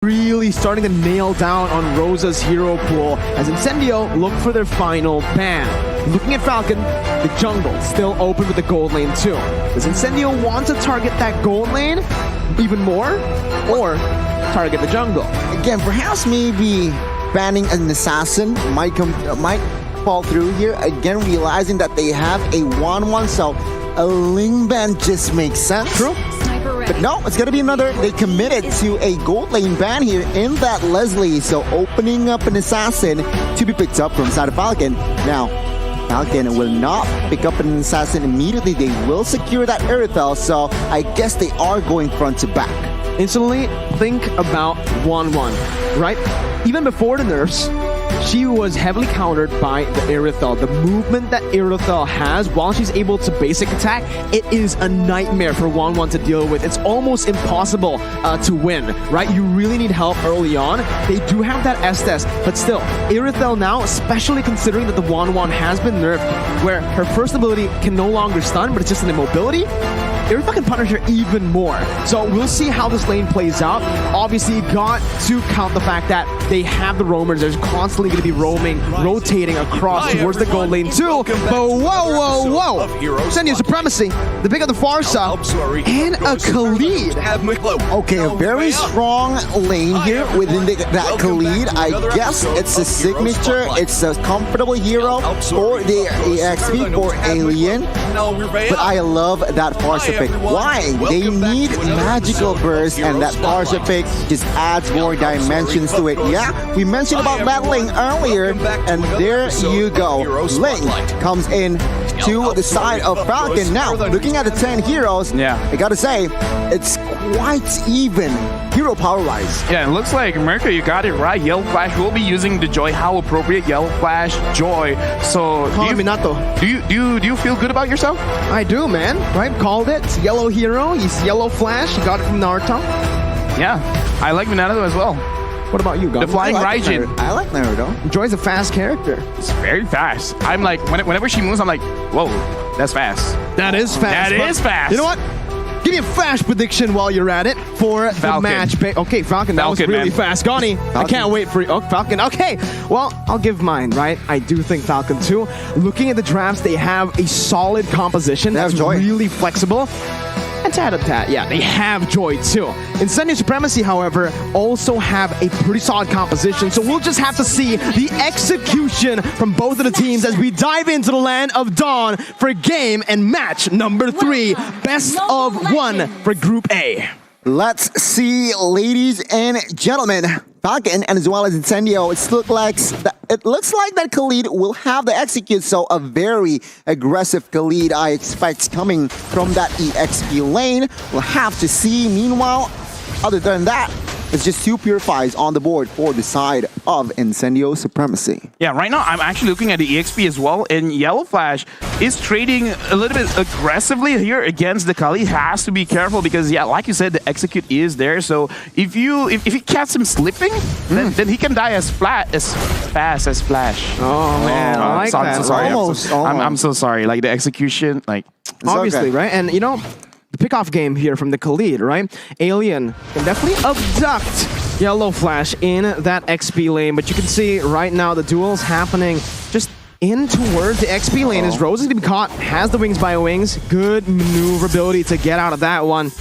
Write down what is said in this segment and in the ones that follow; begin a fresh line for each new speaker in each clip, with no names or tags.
really starting to nail down on Rosa's hero pool as Incendio look for their final ban. Looking at Falcon, the jungle still open with the gold lane too. Does Incendio want to target that gold lane even more, or target the jungle?
Again, perhaps maybe banning an assassin might fall through here. Again, realizing that they have a 1-1, so a Ling ban just makes sense.
True.
But no, it's going to be another. They committed to a gold lane ban here in that Leslie. So opening up an assassin to be picked up from side of Falcon. Now, Falcon will not pick up an assassin immediately. They will secure that Aerithel. So I guess they are going front to back.
Instantly think about 1-1, right? Even before the nerfs, she was heavily countered by the Aerithel. The movement that Aerithel has, while she's able to basic attack, it is a nightmare for 1-1 to deal with. It's almost impossible to win, right? You really need help early on. They do have that Estes, but still, Aerithel now, especially considering that the 1-1 has been nerfed, where her first ability can no longer stun, but it's just an immobility, Aerithel can punish her even more. So we'll see how this lane plays out. Obviously, got to count the fact that they have the roamers. There's constantly going to be roaming, rotating across towards the gold lane too. But whoa! Incendo Supremacy, the pick of the Farsa, and a Khalid.
Okay, a very strong lane here within that Khalid. I guess it's a signature. It's a comfortable hero for the EXP for Alien. But I love that Farsa pick. Why? They need magical burst, and that Farsa pick just adds more dimensions to it. Yeah, we mentioned about battling earlier, and there you go. Ling comes in to the side of Falcon. Now, looking at the 10 heroes, I gotta say, it's quite even hero power-wise.
Yeah, it looks like Mercury, you got it right. Yellow Flash will be using the Joy. How appropriate, Yellow Flash, Joy. So, do you feel good about yourself?
I do, man. Right? Called it. It's yellow hero. He's Yellow Flash. He got it from Naruto.
Yeah, I like Minato as well.
What about you, Gon?
The Flying Raijin.
I like Naruto.
Joy's a fast character.
It's very fast. I'm like, whenever she moves, I'm like, whoa, that's fast.
That is fast.
That is fast.
You know what? Give me a flash prediction while you're at it for
Falcon.
the match. Okay, Falcon, that was really fast. Gonnie, I can't wait for you. Oh, Falcon, okay. Well, I'll give mine, right? I do think Falcon too. Looking at the drafts, they have a solid composition that's really flexible. And tat-a-tat, yeah, they have Joy too. Incendo Supremacy, however, also have a pretty solid composition, so we'll just have to see the execution from both of the teams as we dive into the land of Dawn for game and match number 3, best of 1 for Group A.
Let's see, ladies and gentlemen, Falcon and as well as Incendio, it looks like that Khalid will have the execute, so a very aggressive Khalid I expect coming from that EXP lane. We'll have to see. Meanwhile, other than that, it's just 2 Purifies on the board for the side of Incendo Supremacy.
Yeah, right now I'm actually looking at the EXP as well, and Yellow Flash is trading a little bit aggressively here against the Kali. Has to be careful because, yeah, like you said, the execute is there. So if you catch him slipping, then he can die as fast as Flash.
Oh man, I like that.
I'm so sorry.
Almost.
I'm so sorry. Like the execution, like
obviously, right? And you know, the pickoff game here from the Khalid, right? Alien can definitely abduct Yellow Flash in that XP lane, but you can see right now the duel's happening just in towards the XP lane as Rose is going to be caught, has the wings by wings. Good maneuverability to get out of that one.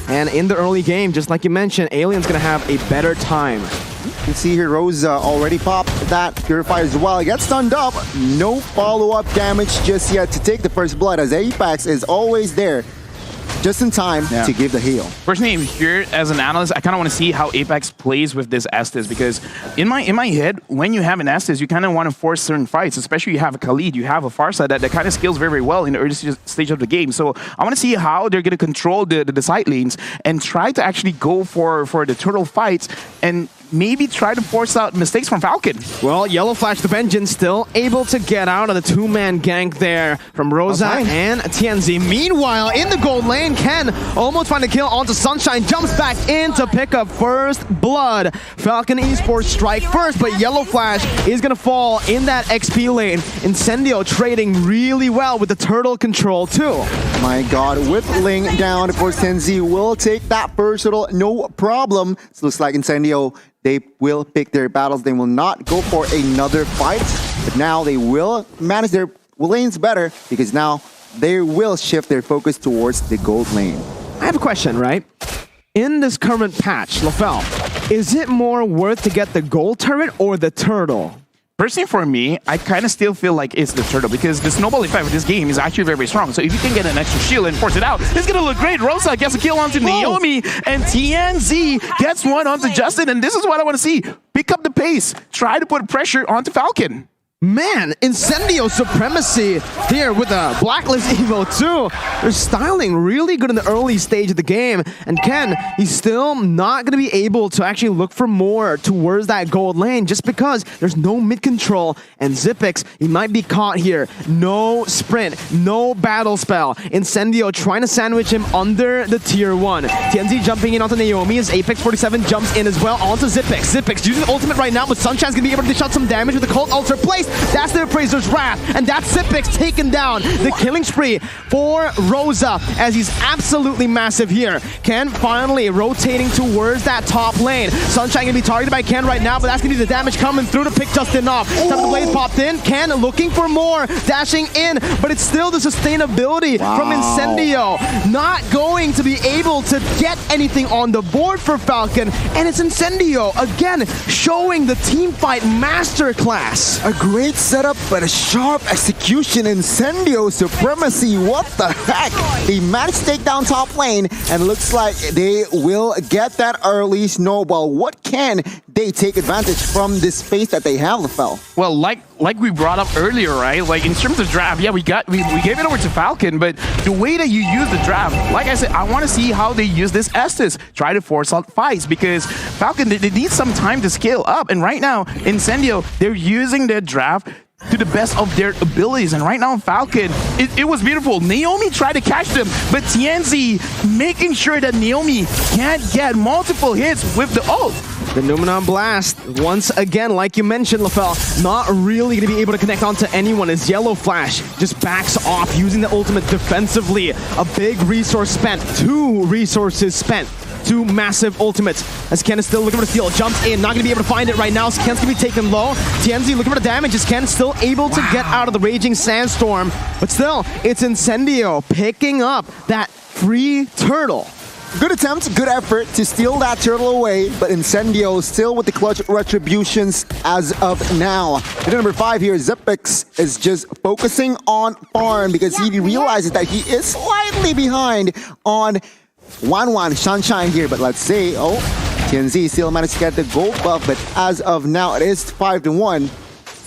And in the early game, just like you mentioned, Alien's going to have a better time.
You can see here Rose already popped that Purifier as well. It gets stunned up. No follow-up damage just yet to take the first blood as Apex is always there just in time to give the heal.
Personally, here as an analyst, I kind of want to see how Apex plays with this Estes, because in my head, when you have an Estes, you kind of want to force certain fights, especially you have a Khalid, you have a Farsa that kind of scales very, very well in the early stage of the game. So I want to see how they're going to control the side lanes and try to actually go for the turtle fights and maybe try to force out mistakes from Falcon.
Well, Yellow Flash the Vengeance still able to get out of the two-man gank there from Rosa and TNZ. Meanwhile, in the gold lane, Ken almost find a kill onto Sunshine, jumps back in to pick up first blood. Falcon Esports strike first, but Yellow Flash is going to fall in that XP lane. Incendio trading really well with the turtle control too.
My God, with Ling down, of course, TNZ will take that first turtle, no problem. So looks like Incendio, they will pick their battles. They will not go for another fight, but now they will manage their lanes better because now they will shift their focus towards the gold lane.
I have a question, right? In this current patch, LaFell, is it more worth to get the gold turret or the turtle?
Personally, for me, I kind of still feel like it's the turtle because the snowball effect of this game is actually very, very strong. So if you can get an extra shield and force it out, it's going to look great. Rosa gets a kill onto Naomi, and TNZ gets one onto Justin. And this is what I want to see. Pick up the pace. Try to put pressure onto Falcon.
Man, Incendo Supremacy here with a Blacklist Evo too. They're styling really good in the early stage of the game. And Ken, he's still not going to be able to actually look for more towards that gold lane just because there's no mid control. And Zipix, he might be caught here. No sprint, no battle spell. Incendio trying to sandwich him under the tier 1. TNZ jumping in onto Naomi as Apex 47 jumps in as well onto Zipix. Zipix using the ultimate right now, but Sunshine's going to be able to dish out some damage with the Cult Ultra place. That's the Appraiser's Wrath, and that's Zipix taken down. The killing spree for Rosa as he's absolutely massive here. Ken finally rotating towards that top lane. Sunshine gonna be targeted by Ken right now, but that's gonna be the damage coming through to pick Justin off. Some of the blades popped in. Ken looking for more, dashing in, but it's still the sustainability from Incendio. Not going to be able to get anything on the board for Falcon, and it's Incendio again showing the team fight masterclass.
A great setup, but a sharp execution. Incendio Supremacy. What the heck? They managed to take down top lane, and looks like they will get that early snowball. What can they take advantage from this space that they have, LaFell?
Well, like we brought up earlier, right? Like in terms of draft, yeah, we gave it over to Falcon, but the way that you use the draft, like I said, I want to see how they use this Estes. Try to force out fights because Falcon, they need some time to scale up. And right now, Incendio, they're using their draft to the best of their abilities. And right now, Falcon, it was beautiful. Naomi tried to catch them, but TNZ making sure that Naomi can't get multiple hits with the ult.
The Numenon Blast, once again, like you mentioned, LaFell, not really going to be able to connect onto anyone as Yellow Flash just backs off using the ultimate defensively. A big resource spent, 2 resources spent. 2 massive ultimates as Ken is still looking for the steal. Jumps in, not going to be able to find it right now. So Ken's going to be taken low. TNZ looking for the damage as Ken still able to get out of the Raging Sandstorm. But still, it's Incendio picking up that free turtle.
Good attempt, good effort to steal that turtle away, but Incendio still with the clutch retributions as of now. Hit number 5 here, Zipix is just focusing on farm because he realizes that he is slightly behind on Wanwan Sunshine here, but let's say, TNZ still managed to get the gold buff, but as of now, it is 5-1,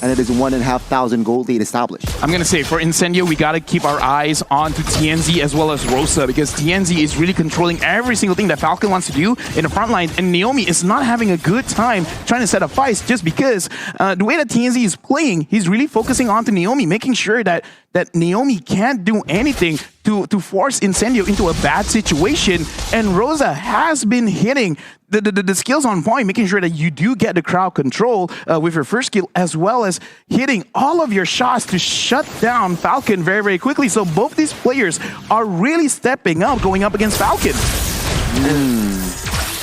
and it is 1,500 gold lead established.
I'm going to say, for Incendio, we got to keep our eyes on to TNZ as well as Rosa, because TNZ is really controlling every single thing that Falcon wants to do in the front line, and Naomi is not having a good time trying to set up fights just because the way that TNZ is playing, he's really focusing on to Naomi, making sure that Naomi can't do anything to force Incendio into a bad situation. And Rosa has been hitting the skills on point, making sure that you do get the crowd control with your first skill, as well as hitting all of your shots to shut down Falcon very, very quickly. So both these players are really stepping up, going up against Falcon.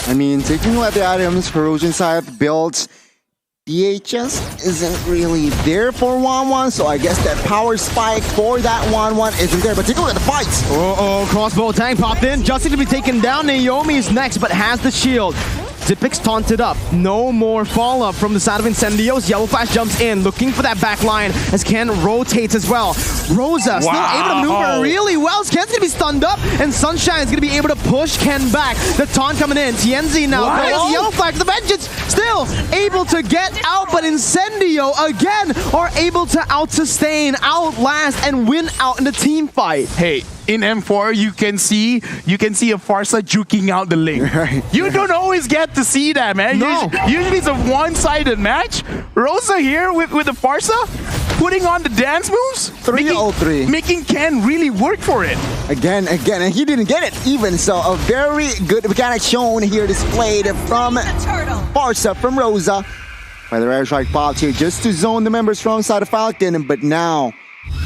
I mean, taking a look at the items, Corrosion side builds, DHS isn't really there for Wanwan, so I guess that power spike for that Wanwan isn't there. But take a look at the fights.
Crossbow tank popped in. Justin to be taken down. Naomi's next, but has the shield. Zipix taunted up. No more follow-up from the side of Incendios. Yellow Flash jumps in, looking for that back line as Ken rotates as well. Rosa still able to maneuver really well. Ken's going to be stunned up, and Sunshine's going to be able to push Ken back. The taunt coming in. TNZ now. Yellow Flash, the vengeance. Still, still able to get out, but Incendio again are able to out-sustain, outlast, and win out in the team fight.
Hey, in M4, you can see a Farsa juking out the lane.
Right.
You don't always get to see that, man.
No.
Usually it's a one-sided match. Rosa here with the Farsa, putting on the dance moves.
3-0-3.
Making Ken really work for it.
Again, and he didn't get it even. So a very good mechanic shown here, displayed from Farsa, from Rosa. By the airstrike popped here just to zone the member strong side of Falcon, but now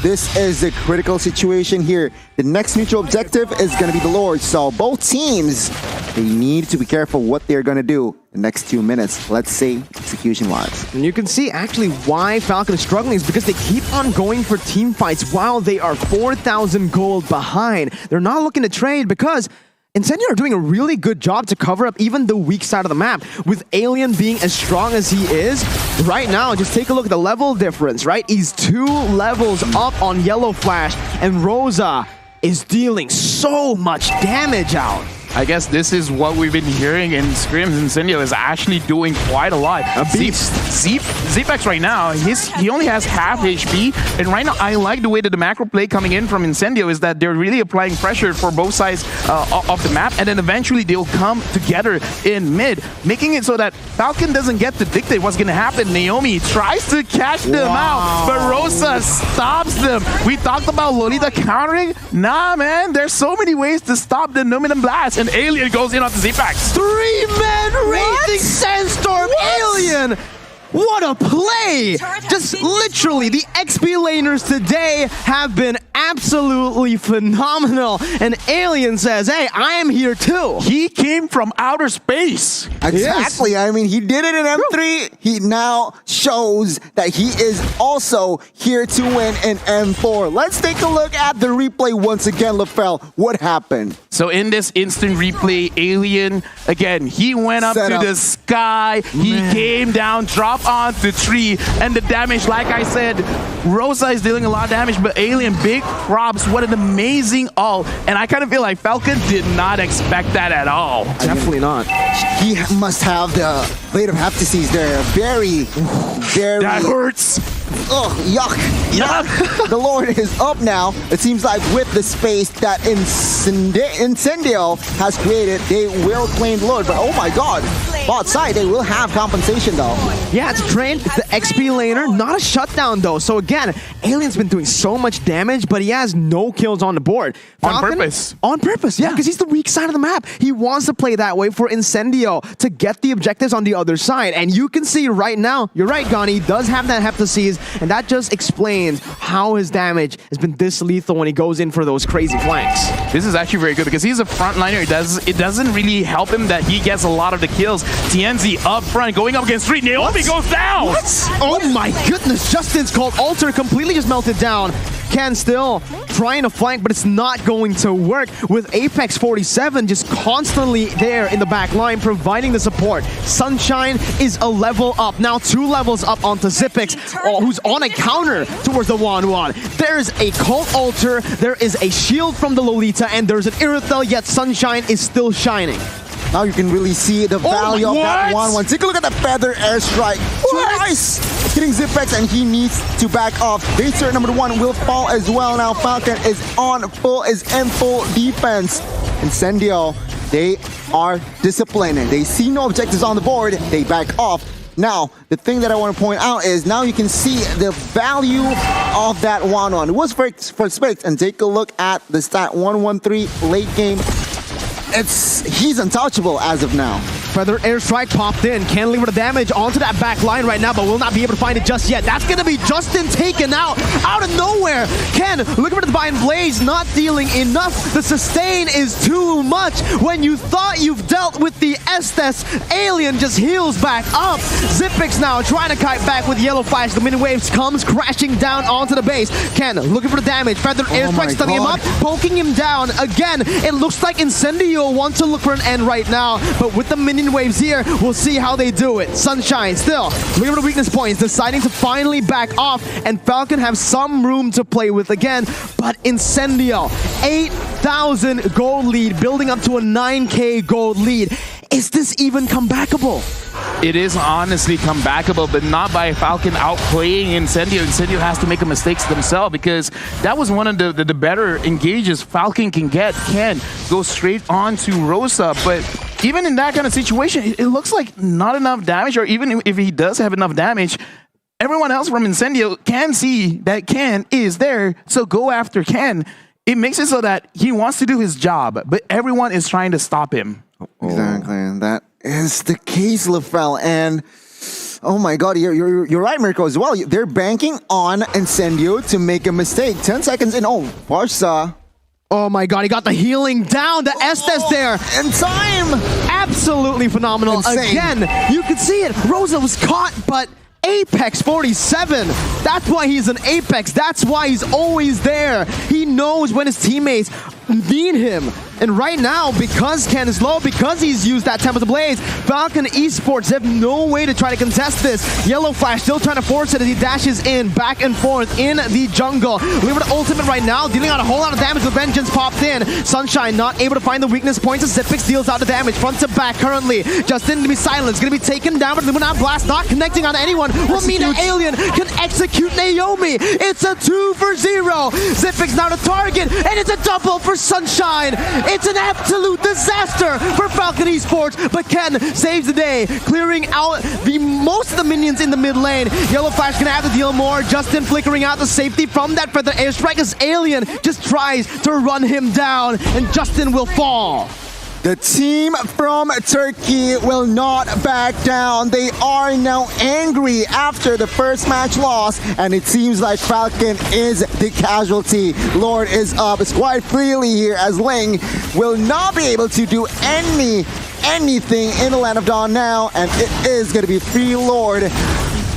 this is a critical situation here. The next mutual objective is going to be the Lord. So both teams, they need to be careful what they're going to do the next 2 minutes, let's say execution-wise.
And you can see actually why Falcon is struggling is because they keep on going for team fights while they are 4,000 gold behind. They're not looking to trade because Incendio are doing a really good job to cover up even the weak side of the map. With Alien being as strong as he is, right now, just take a look at the level difference, right? He's 2 levels up on Yellow Flash, and Rosa is dealing so much damage out.
I guess this is what we've been hearing in scrims. Incendio is actually doing quite a lot. Zepex right now, he only has half HP, and right now I like the way that the macro play coming in from Incendio is that they're really applying pressure for both sides of the map, and then eventually they'll come together in mid, making it so that Falcon doesn't get to dictate what's going to happen. Naomi tries to catch them out, but Rosa stops them. We talked about Lolita countering. Nah, man, there's so many ways to stop the Numinum Blast, and Alien goes in on the Zepex.
3-man Raging Sandstorm Alien! What a play! Just literally, the XP laners today have been absolutely phenomenal. And Alien says, hey, I am here too.
He came from outer space.
Exactly. Yes. I mean, he did it in M3. He now shows that he is also here to win in M4. Let's take a look at the replay once again, LaFell. What happened?
So in this instant replay, Alien, again, he went up to the sky. He came down, dropped onto the tree, and the damage, like I said, Rosa is dealing a lot of damage, but Alien, big props. What an amazing ult. And I kind of feel like Falcon did not expect that at all.
Definitely not.
He must have the Blade of Heptases there. Very.
That hurts.
Ugh, yuck.
Yuck.
The Lord is up now. It seems like with the space that Incendio has created, they will claim the Lord. But oh my god, bot side, they will have compensation though.
Yeah, it's Trent, the XP laner, not a shutdown though. So again, Alien's been doing so much damage, but he has no kills on the board. Falcon,
on purpose.
On purpose, yeah, because he's the weak side of the map. He wants to play that way for Incendio to get the objectives on the other side. And you can see right now, you're right, Gani, he does have that Heptases, and that just explains how his damage has been this lethal when he goes in for those crazy flanks.
This is actually very good because he's a frontliner. It doesn't really help him that he gets a lot of the kills. TNZ up front, going up against 3. Naomi goes down!
What? Oh my goodness, Justin's called Alter completely just melted down. Ken still trying to flank, but it's not going to work with Apex 47 just constantly there in the back line providing the support. Sunshine is a level up, now 2 levels up onto Zepex, who's on a counter towards the 1-1. There's a Cult Altar, there is a shield from the Lolita, and there's an Irithel, yet Sunshine is still shining.
Now you can really see the value of that 1-1. Take a look at the feather airstrike. Twice hitting Zepex, and he needs to back off. Base turret number 1 will fall as well. Now Falcon is in full defense. Incendio, they are disciplined. They see no objectives on the board. They back off. Now, the thing that I want to point out is now you can see the value of that 1-1. It was for space, and take a look at the stat 113 late game. He's untouchable as of now.
Feather airstrike popped in. Can't deliver the damage onto that back line right now, but will not be able to find it just yet. That's going to be Justin taken out of nowhere. Ken, looking for the Divine Blaze, not dealing enough. The sustain is too much. When you thought you've dealt with the Estes, Alien just heals back up. Zepex now trying to kite back with Yellow Flash. The mini waves comes crashing down onto the base. Ken looking for the damage. Feather airstrike stunning him up, poking him down. Again, it looks like Incendio wants to look for an end right now, but with the minion waves here, we'll see how they do it. Sunshine still looking for the weakness points, deciding to finally back off, and Falcon have some room to play with again, but Incendio, 8,000 gold lead, building up to a 9K gold lead. Is this even comebackable?
It is honestly comebackable, but not by Falcon outplaying Incendio. Incendio has to make a mistakes themselves because that was one of the better engages Falcon can get. Can go straight on to Rosa, but even in that kind of situation, it looks like not enough damage, or even if he does have enough damage, everyone else from Incendio can see that Ken is there, so go after Ken. It makes it so that he wants to do his job, but everyone is trying to stop him.
Exactly, and that is the case, LaFell. And oh my God, you're right, Mirko, as well. They're banking on Incendio to make a mistake. 10 seconds in. Oh, Barca.
Oh my God, he got the healing down. The Estes there.
In time.
Absolutely phenomenal.
Insane.
Again, you could see it. Rosa was caught, but Apex 47. That's why he's an Apex. That's why he's always there. He knows when his teammates need him. And right now, because Ken is low, because he's used that Temple to Blaze, Falcon Esports have no way to try to contest this. Yellow Flash still trying to force it as he dashes in, back and forth in the jungle. Lever the ultimate right now, dealing out a whole lot of damage with Vengeance popped in. Sunshine not able to find the weakness points as Zipix deals out the damage front to back currently. Justin to be silenced, gonna be taken down, but Luminat Blast not connecting on anyone. Will mean an Alien can execute Naomi. It's a 2 for 0. Zipix now to target, and it's a double for Sunshine. It's an absolute disaster for Falcon Esports, but Ken saves the day, clearing out most of the minions in the mid lane. Yellow Flash gonna have to deal more. Justin flickering out the safety from that feather airstrike as Alien just tries to run him down, and Justin will fall.
The team from Turkey will not back down. They are now angry after the first match loss, and it seems like Falcon is the casualty. Lord is up. It's quite freely here as Ling will not be able to do anything in the Land of Dawn now, and it is going to be free Lord.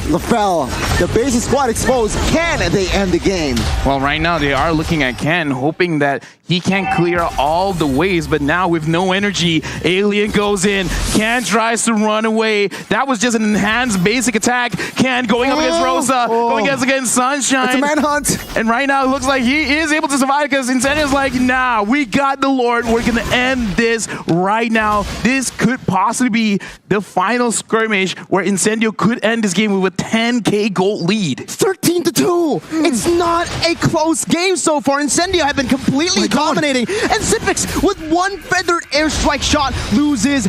LaFell, the base is quite exposed. Can they end the game?
Well, right now they are looking at Ken, hoping that he can clear all the ways, but now with no energy, Alien goes in. Ken tries to run away. That was just an enhanced basic attack. Ken going up against Rosa, going against Sunshine.
It's a manhunt.
And right now it looks like he is able to survive because Incendio's like, nah, we got the Lord. We're going to end this right now. This could possibly be the final skirmish where Incendio could end this game with a 10K gold lead.
13-2. It's not a close game so far. Incendio have been completely dominating. And Zipix, with one feathered airstrike shot, loses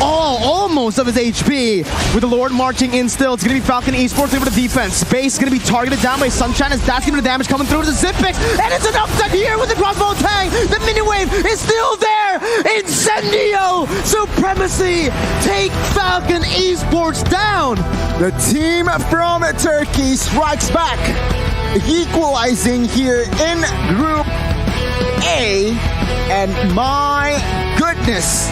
almost of his HP. With the Lord marching in still, it's going to be Falcon Esports over the defense. Space going to be targeted down by Sunshine as that's giving the damage coming through to the Zipix. And it's an upset here with the crossbow tag. The mini wave is still there. Incendio Supremacy take Falcon Esports down.
The team from Turkey strikes back, equalizing here in Group A, and my goodness,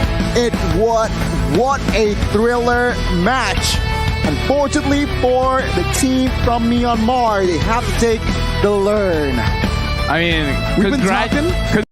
what a thriller match. Unfortunately for the team from Myanmar, they have to take the learn.
I mean,
We've been talking